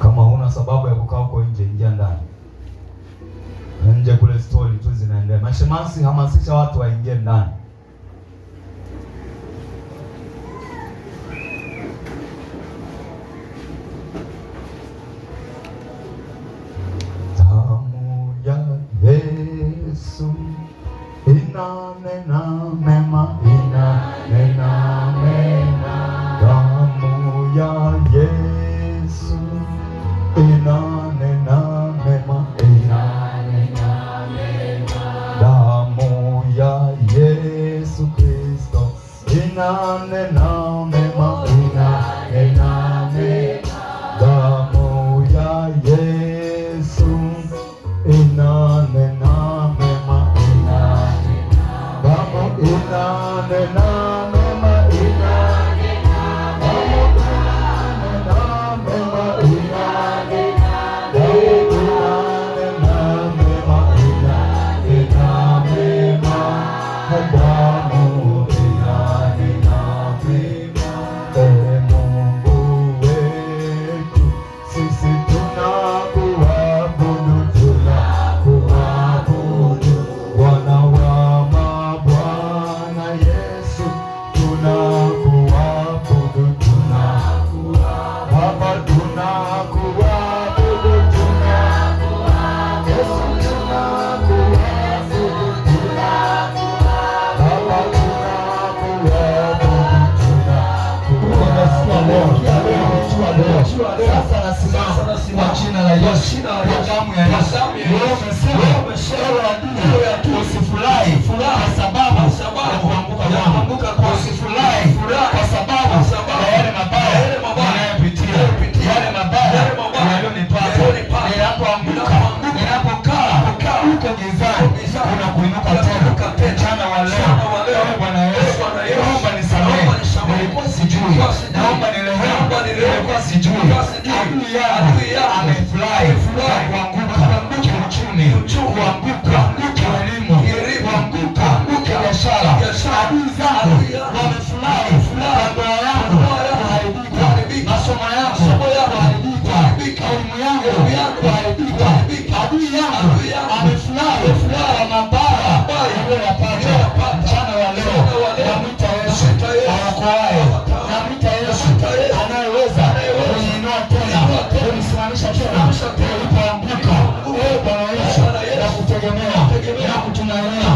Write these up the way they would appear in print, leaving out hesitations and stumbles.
Kama huna sababu ya kukaa huko nje, ingia ndani. Nje kule story tu zinaendelea. Mashemasi, hamasisha watu waingie ndani. Damu ya Yesu inanena mema, inanena mema. Damu ya Yesu inanena mema, inanena mema. Damu ya Yesu Kristo inanena mema, inanena mema. Damu ya Yesu inanena mema, inanena. Damu inanena mema, inanena. Damu inanena mema, inanena. Damu inanena mema, inanena mema. Damu inanena mema. Ee Mungu wetu, sisi tunakuabudu, tunakuabudu. Bwana wa mabwana Yesu, tunakuabudu, tunakuabudu. Baba, tunakuabudu, tunakuabudu. Yesu, tunakuabudu, tunakuabudu. Baba, tunakuabudu, tunakuabudu. Sasa nasimama kwa jina la Yesu, kwa damu ya Yesu. Wewe umesema usifurahi kwa sababu ya kuanguka kwangu. Usifurahi kwa sababu ya yale mabaya ninayopitia, yale mabaya yaliyonipata. Ninapoanguka, ninapokaa huko gizani, unakuinuka tena. Mchana wa leo, Bwana Yesu, naomba nisamehe, nilikuwa sijui. Naomba nirehemu, nilikuwa sijui. Adui yangu amefurahi kuanguka kiuchumi, kuanguka kielimu, kuanguka kibiashara. Adui zangu wamefurahi kwa ndoa yangu kuharibika, masomo yangu kuharibika, elimu yangu kuharibika. Adui yangu amefurahi kwa mabaya yaliyoyapata. Mchana wa leo namwita Yesu aokoaye, namwita Yesu anayeweza kuniinua tena, kunisimamisha tena nilipoanguka. Bwana Yesu, nakutegemea, nakutumainia,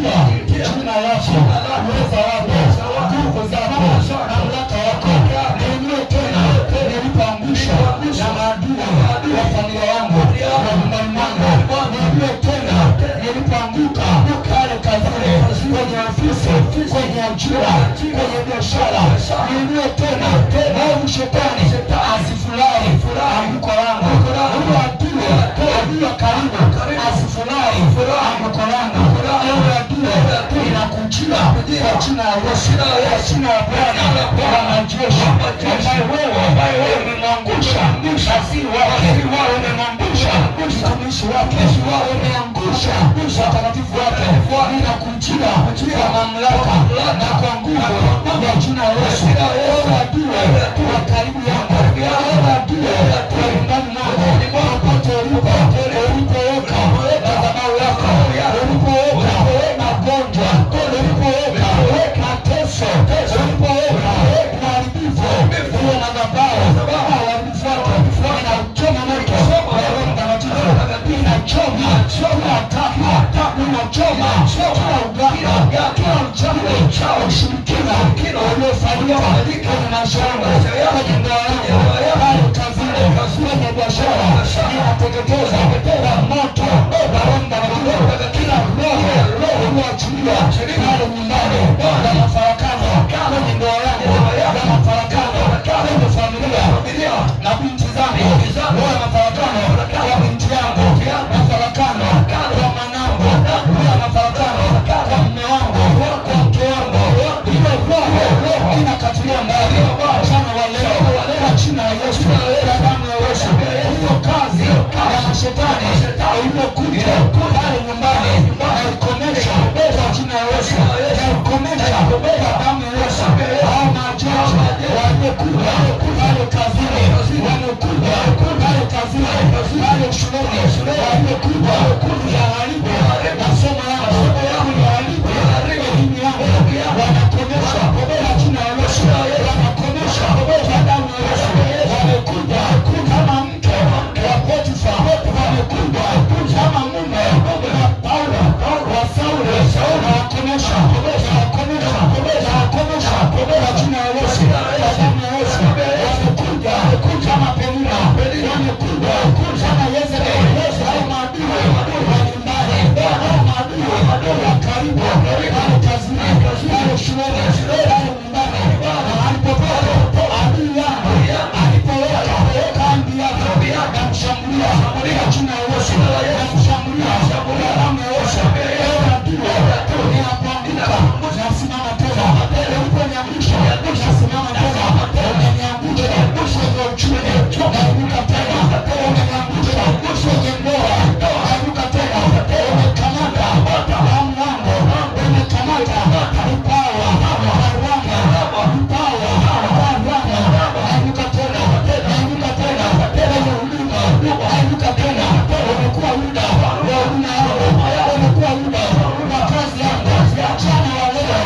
naliitia jina lako, uweza wako, nguvu zako, mamlaka yako. Niinue tena nilipoangusha na maadui wa familia yangu na nyumbani mwangu. Niinue tena nilipoanguka pale kazini, kwenye ofisi, kwenye ajira, kwenye biashara. Niinue tena mwovu shetani asifurahi anguko langu. Huyo adui wa karibu asifurahi anguko langu. Ewe adui, ninakujia kwa jina la Yesu, kwa jina la Bwana wa majeshi, ambaye wewe umemwangusha waziri wake, umemwangusha mtumishi wake, umeangusha watakatifu wake. Ninakujia kwa mamlaka na kwa nguvu ya jina la Yesu. Ewe adui wa karibu yangu, ewe adui wa nyumbani mwangu, popote ulipoweka madhabahu yako, ulipoweka magonjwa, ulipoweka mateso, ulipoweka uharibifu, huo madhabahu uharibifu wako ninachoma moto wa Roho Mtakatifu, ninachoma kila taka, ninachoma kila uganga, kila uchawi, ushirikina uliofanyika kwenye maisha yangu, kwenye ndoa yangu, pale kazini, kwenye biashara. Ninateketeza kwa moto wa Roho Mtakatifu kila roho iliyoachiliwa pale nyumbani na mafarakano, kwenye ndoa yangu na mafarakano, kwenye familia na binti zangu, roho ya mafarakano kwa binti yangu, mafarakano kwa mwanangu, roho ya mafarakano kwa mume wangu, kwa mke wangu. Ile roho inakatilia mbali mchana wa leo kwa jina la Yesu, kwa damu ya Yesu. Hiyo kazi ya mashetani iliyokuja pale nyumbani naikomesha kwa jina la Yesu, naikomesha kwa damu ya Yesu. Hao majeshi waliokuja pale kazini, wamekuja jina la Yesu. Nakushambulia kwa damu ya Yesu. Ewe adui, ninakuanguka, nasimama tena. Uliponiangusha, nasimama tena. Umeniangusha kwenye uchumi, nainuka tena. Umeniangusha kwenye ndoa, nainuka tena. Umekamata damu yangu, umekamata vipawa, nainuka tena, nainuka tena kwenye huduma, nainuka tena. Umekuwa muda wa huduma yangu, umekuwa muda wa kazi yangu. Jana wa leo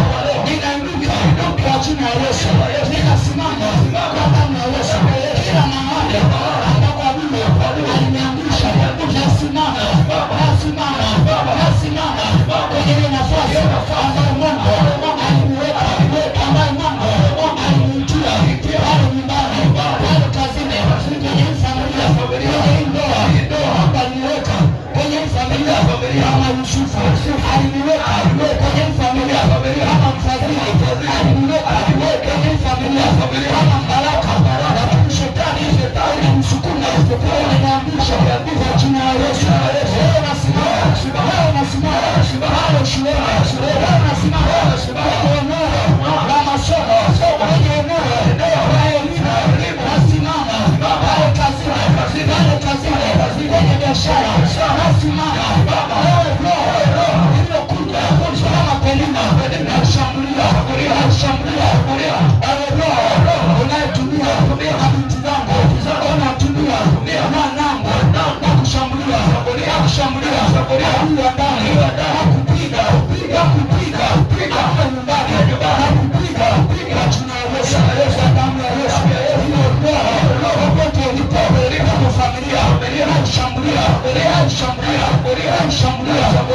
ninainuka kwa jina la Yesu, ninasimama kwa damu ya Yesu. Kila mahali ambapo adui aliniangusha, nasimama kwenye ile nafasi ambayo Mungu aliniweka, ambayo Mungu alinitia pale nyumbani, pale kazini, kwenye familia, kwenye ndoa, aliniweka kwenye familia kama Yusufu, aliniweka kwenye familia kama mfadhili, aliniweka kwenye familia kama Baraka, lakini shetani alimsukuma, aliniangusha kwa jina la Yesu. Leo nasimama pale shuleni, leo nasimama kwenye eneo la masomo, kwenye eneo la elimu, nasimama pale kazini, kwenye biashara, nasimama leo iliyokuja kama Penina, nashambulia unayetumia mabinti zangu, unatumia mwanangu, nakushambulia adui wa ndani, nakupiga hapa nyumbani, nakupiga kwa jina la Yesu, kwa damu ya Yesu. Hiyo roho popote ulipo, kwa familia, naishambulia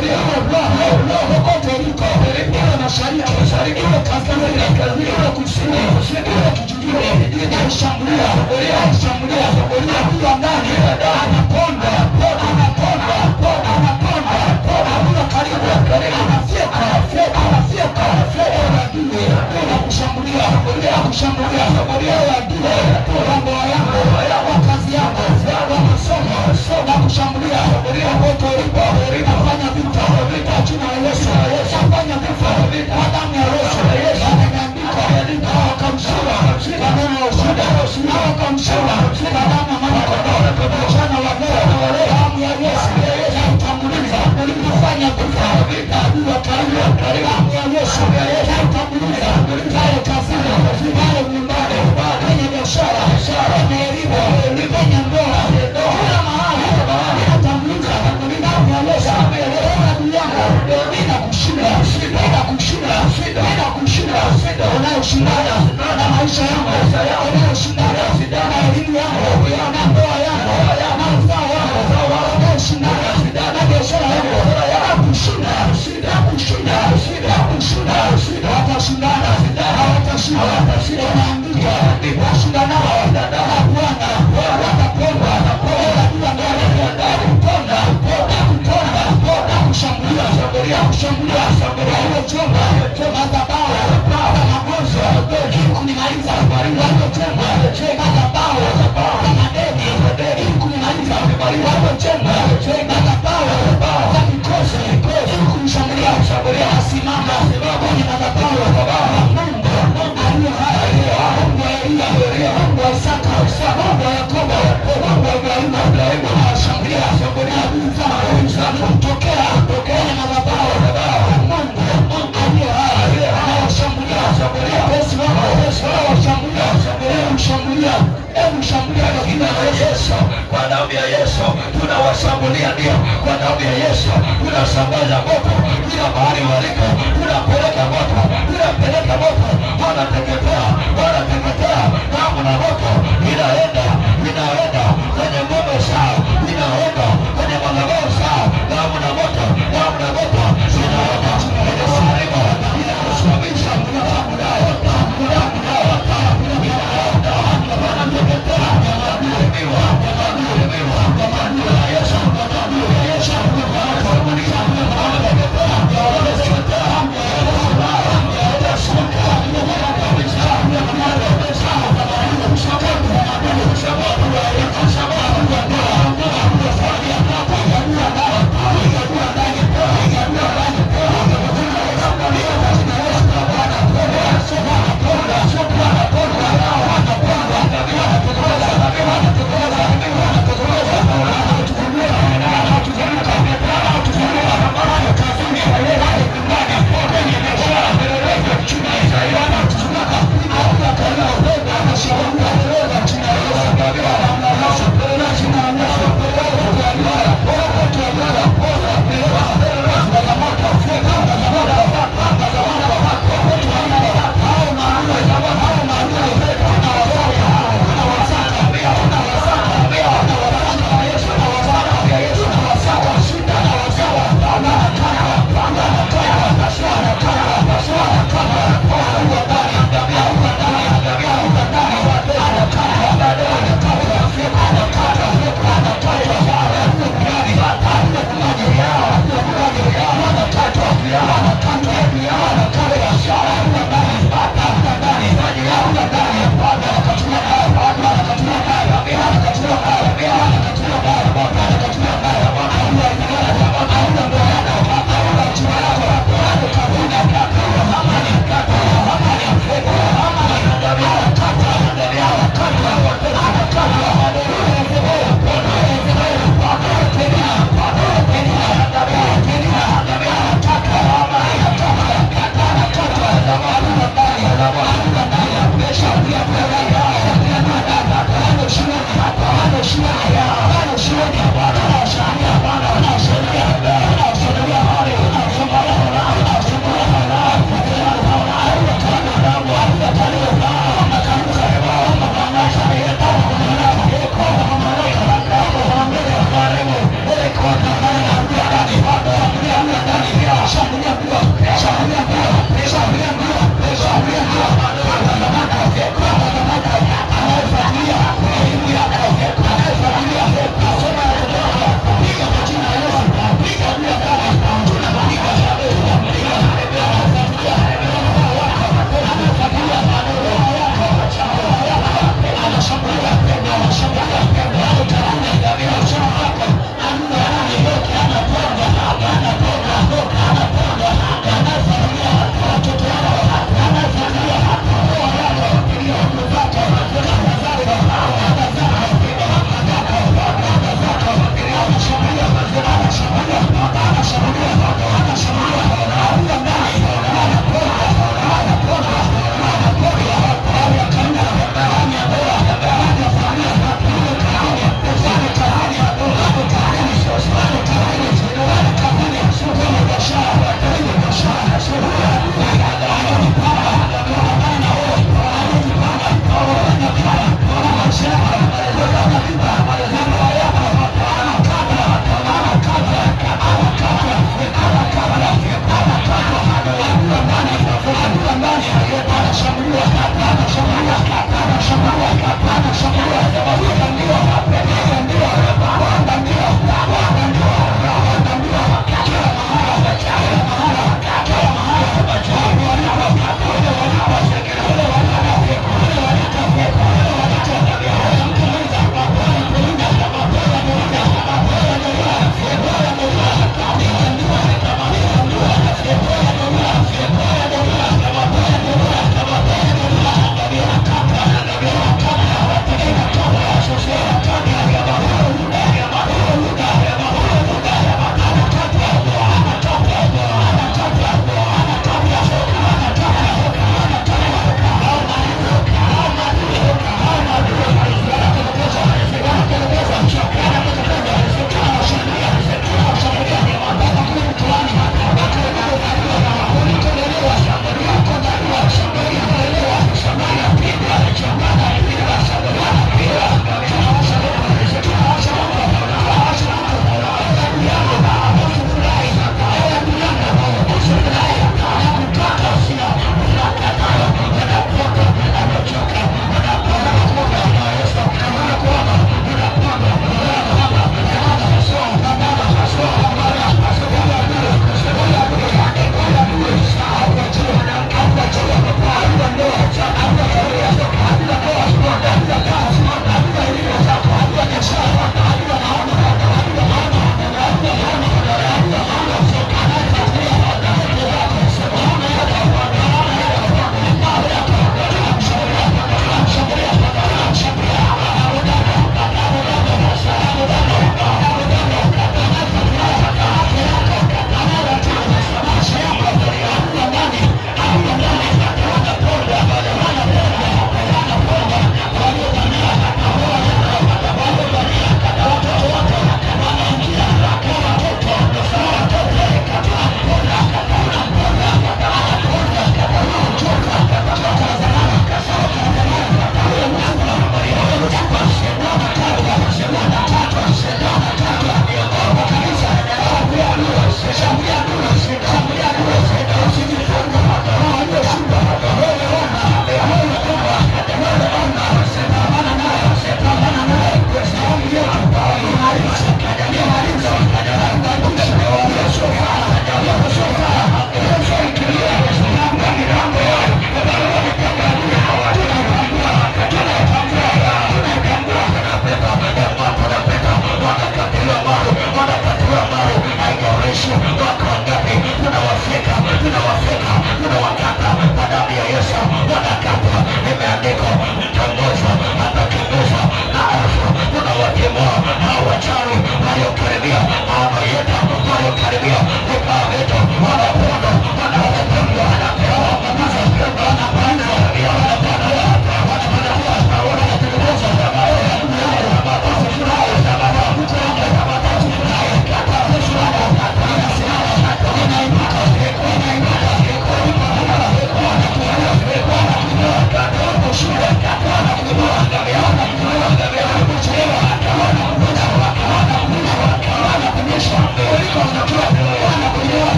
hiyo roho popote uliko, iwe mashariki, iwe kaskazini, iwe kusini, iwe kijijini, naishambulia adui wa ndani, anaponda karibu, anafyeka nakushambulia mambo yangu, kwa kazi yangu, kwa masomo, nakushambulia popote ulipo, nafanya vita kwa jina la Yesu, nafanya vita kwa damu ya Yesu. Ameandika na wakamshika kwa neno la ushuhuda, na wakamshika kwa damu ya mwana-kondoo. Jana wa leo damu ya Yesu naitanguliza, ulipofanya vita adui wa karibu, damu ya Yesu naitanguliza pale kazini, pale nyumbani, kwenye biashara, kwenye elimu, kwenye ndoa, kila mahali ninatanguliza damu ya Yesu. Adui yangu ninakushinda, unayoshindana na maisha yangu, unayoshindana na elimu yangu, na ndoa yangu, na uzao wangu, unayoshindana na biashara yangu, nakushinda. Watashindana, hawatashinda. Unaandika washindanao na Bwana wataponda. Adui ndani ponda, kushambulia waliochonga madhabahu na magonjwa ili kunimaliza, waliochonga madhabahu na madeni ili kunimaliza, waliochonga madhabahu na mikosi ili kunishambulia. Nasimama kwenye madhabahu ya Mungu aliye hai, Mungu wa Elia, Mungu wa Isaka, Mungu wa Yakobo, Mungu wa Ibrahimu. Nawashambulia adui zangu kutokea kwenye madhabahu ya Mungu aliye hai, nawashambulia wapesi wangu, nawashambulia. Hebu shambulia kwa jina la Yesu, kwa damu ya Yesu tunawashambulia, ndio kwa damu ya Yesu tunasambaza moto kila mahali waliko, tunapeleka moto, wanateketea damu na moto inaenda kwenye ngome zao, inaenda kwenye madhabahu zao, damu na moto inaenda kwenye sehemu inakusababisha Sabah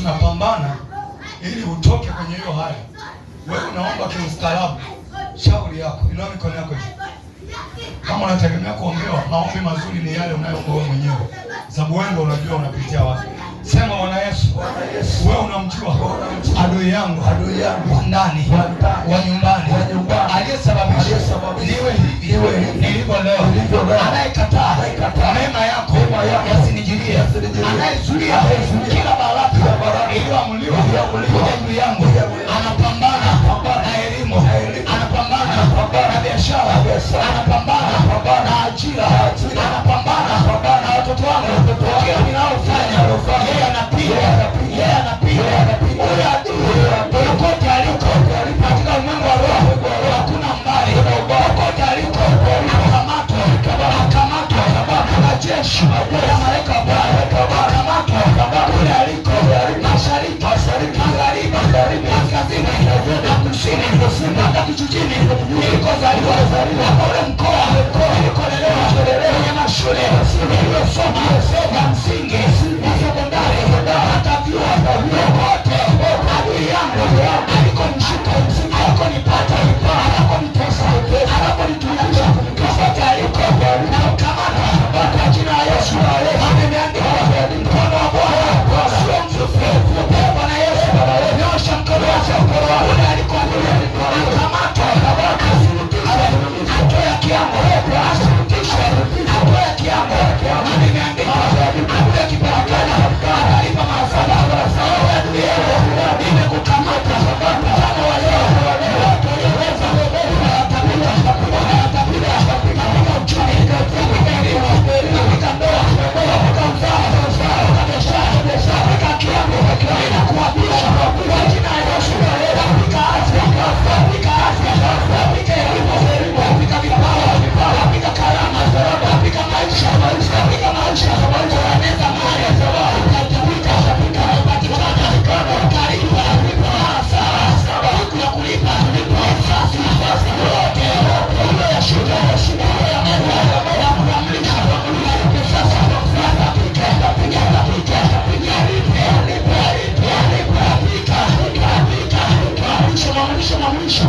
tunapambana ili utoke kwenye hiyo hali. Wewe unaomba kiustaarabu, shauri yako, inua mikono yako juu. Kama unategemea kuombewa, maombi mazuri ni yale unayoomba wewe mwenyewe, sababu wewe ndio unajua unapitia wapi. Sema Bwana Yesu, wewe unamjua adui yangu wa ndani, wa nyumbani, aliyesababisha niwe hivi nilivyo leo, anayekataa neema yako yasinijilie, anayezuia kila baraka iliyoamuliwa juu yangu, anapambana na elimu, anapambana na biashara, anapambana na ajira, anapambana na watoto wangu, kila ninaofanya yeye anapiga ule adui kokote aliko katika ulimwengu wa roho, hakuna mbali, kokote aliko akamatwa na jeshi la malaika wa Bwana, akamatwa kule aliko, mashariki, magharibi, kaskazini na kusini, hata kijijini nilikozaliwa, ule mkoa uliyosoma ya msingi, ya sekondari, hata vyuo vyote, adui yangu alikonishika, alikonipata, alikonitesa, alikonitumisha, popote aliko na mkamata kwa jina la Yesu. Ameandikwa, mkono wa Bwana sio mfupi. Bwana Yesu, nyosha mkono wako, ule alikoadhibu akamatwe, asirudishwe, atoe kiapo, asirudishwe, atoe kiapo. Ameandikwa, adui akipatikana atalipa mafao. Wewe adui yako nimekukamata mchana wa leo, watu walioweza watapita katika uchumi, katika elimu, katika ndoa, katika uzao, katika biashara, katika kiwango, ninakuapisha kwa jina la Yesu, katika afya, katika elimu, katika vipawa, katika karama, katika maisha, eneza mali, utapita, utapatikana, utalipa, siku ya kulipa, nafasi yote uliyoyashika, ya kuamrisha, sasa mwisho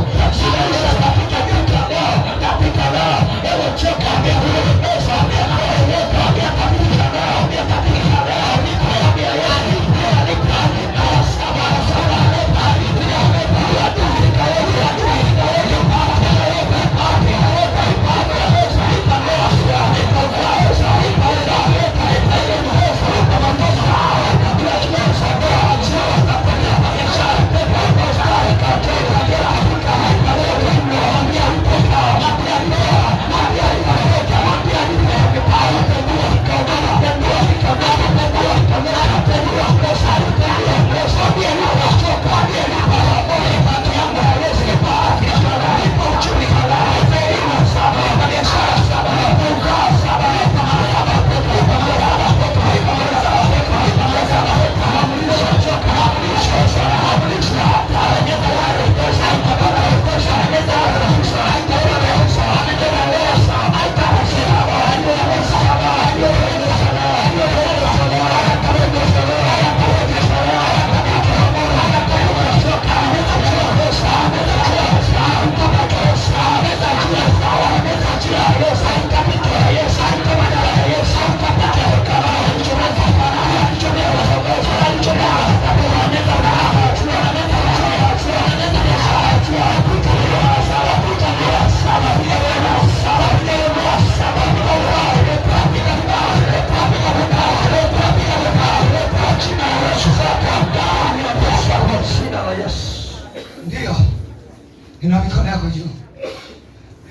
Ina mikono yako juu.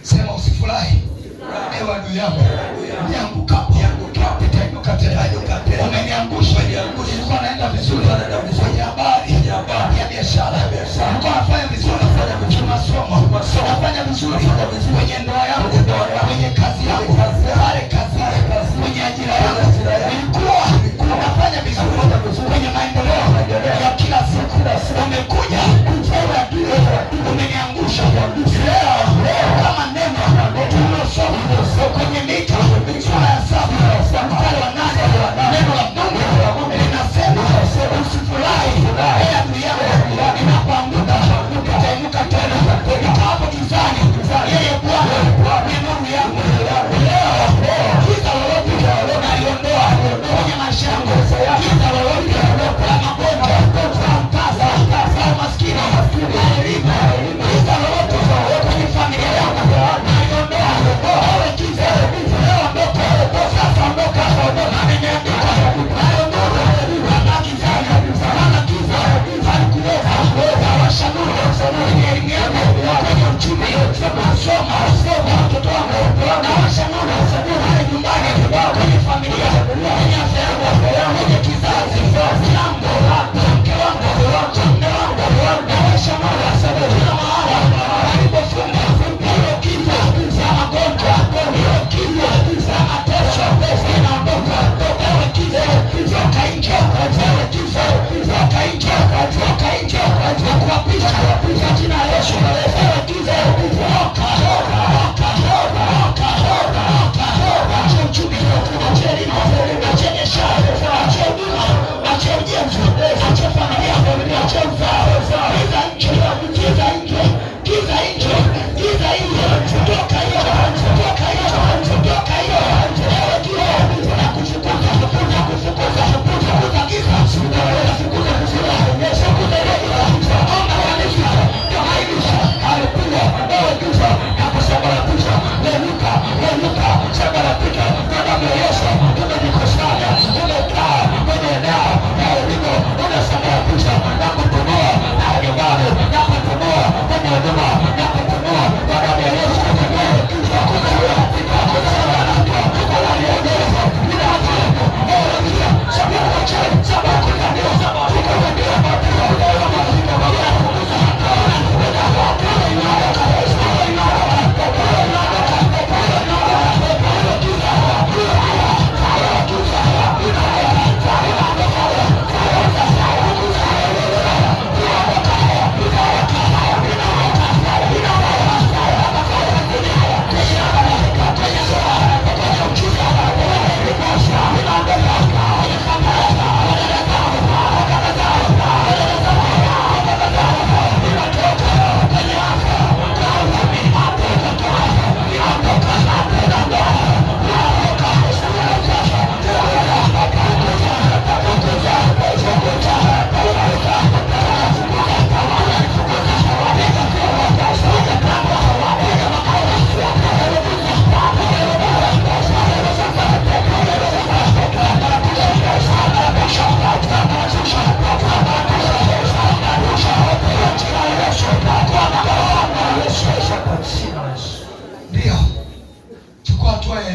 Sema usifurahi. Ewe adui yangu. Niangukapo. Nitainuka tena. Umeniangusha. Nilikuwa naenda vizuri. Kwenye habari ya biashara. Nilikuwa nafanya vizuri. Masomo. Nafanya vizuri. Kwenye ndoa yangu. Kwenye kazi yangu. Pale kazi. Kwenye ajira yangu. Nilikuwa nafanya vizuri. Kwenye maendeleo ya kila siku. Umekuja. Ewe adui. Umeniangusha. Leo kama neno tulilosoma kwenye Mika sura ya 7 mstari wa 8, neno la Mungu linasema usifurahi adui yako inapoanguka, utainuka tena. Ikapo gizani, yeye Bwana ni nuru yangu.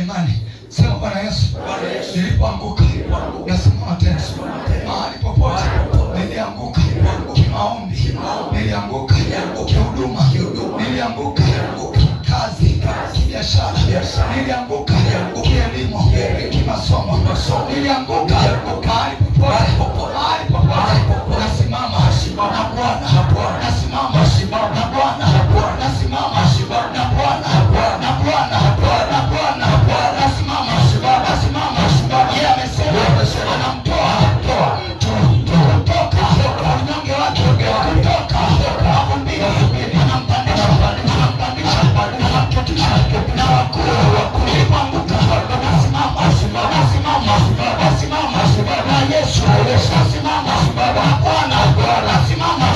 imani. Sema Bwana Yesu, nilipoanguka nasimama tena. Mahali popote nilianguka kimaombi, nilianguka kihuduma, nilianguka kazi, kibiashara, nilianguka kielimu, kimasomo, nilianguka mahali popote nasimama na Bwana, nasimama na Bwana, nasimama na Bwana, na Bwana, na Bwana, nasimama. Yeye amesema anamtoa kutoka unyonge wake, kutoka mavumbini, anampandisha na wakuu. Nilipoanguka nasimama na Yesu, nasimama na Bwana, nasimama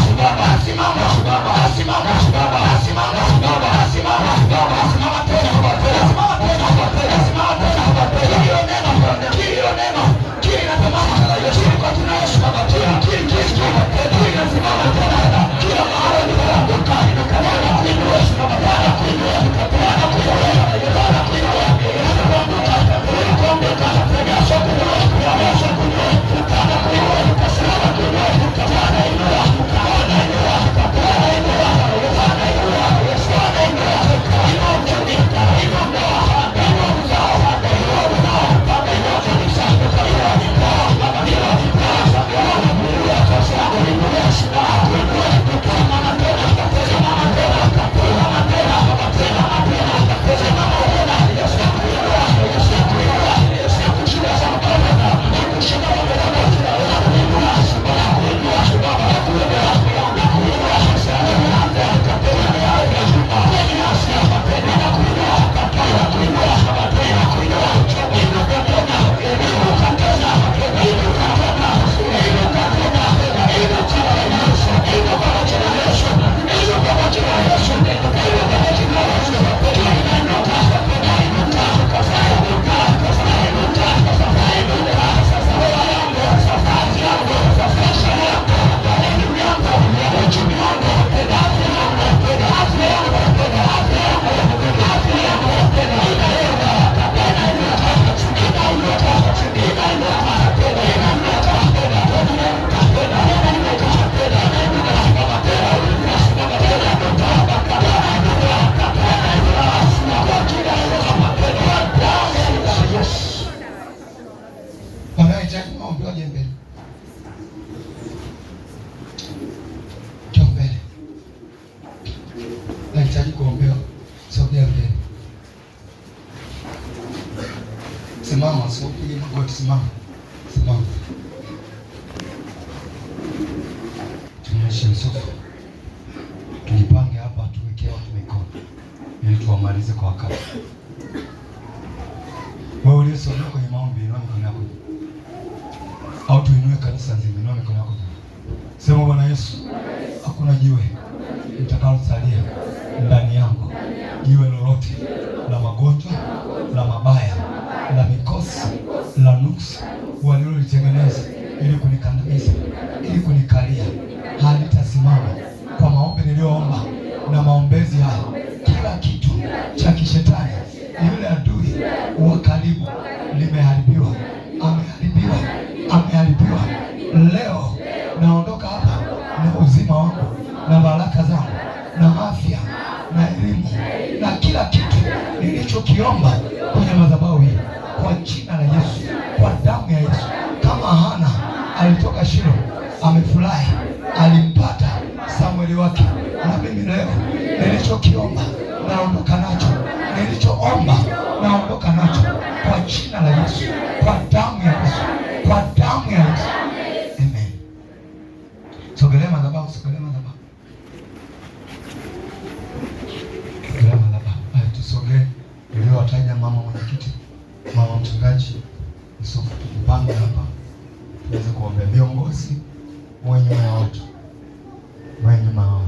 Nahitaji kuombewa. Sogea mbele. Simama, usipige magoti, simama. Tunyoshe msufu. Tujipange hapa, tuwekee watu mikono ili tuwamalize kwa wakati. Wewe uliyesogea kwenye maombi, inua mikono yako. Au tuinue kanisa nzima, inua mikono yako. Sema Bwana Yesu, hakuna jiwe litakalosalia ndani yangu, jiwe lolote la magonjwa, la mabaya, la mikosi, la nuksi walilolitengeneza ili kunikandamiza, ili kunikalia, halitasimama. Kwa maombi niliyoomba na maombezi haya, kila kitu cha kishetani, yule adui wa karibu, limeharibiwa, ameharibiwa. Leo naondoka hapa na uzima wangu na baraka zangu na afya na elimu na kila kitu nilichokiomba kwenye madhabahu hii, kwa jina la Yesu, kwa damu ya Yesu. Kama Hana alitoka Shilo, amefurahi, alimpata Samueli wake, na mimi leo nilichokiomba naondoka nacho, nilichoomba naondoka nacho, kwa jina la Yesu, kwa damu ya Yesu, kwa damu ya Yesu. Amen. Sogelea madhabahu, sogelea madhabahu. Tusogee niliowataja, mama mwenyekiti, mama mchungaji Yusufu, tujipange hapa tuweze kuombea viongozi, mwe nyuma ya watu, mwe nyuma ya watu.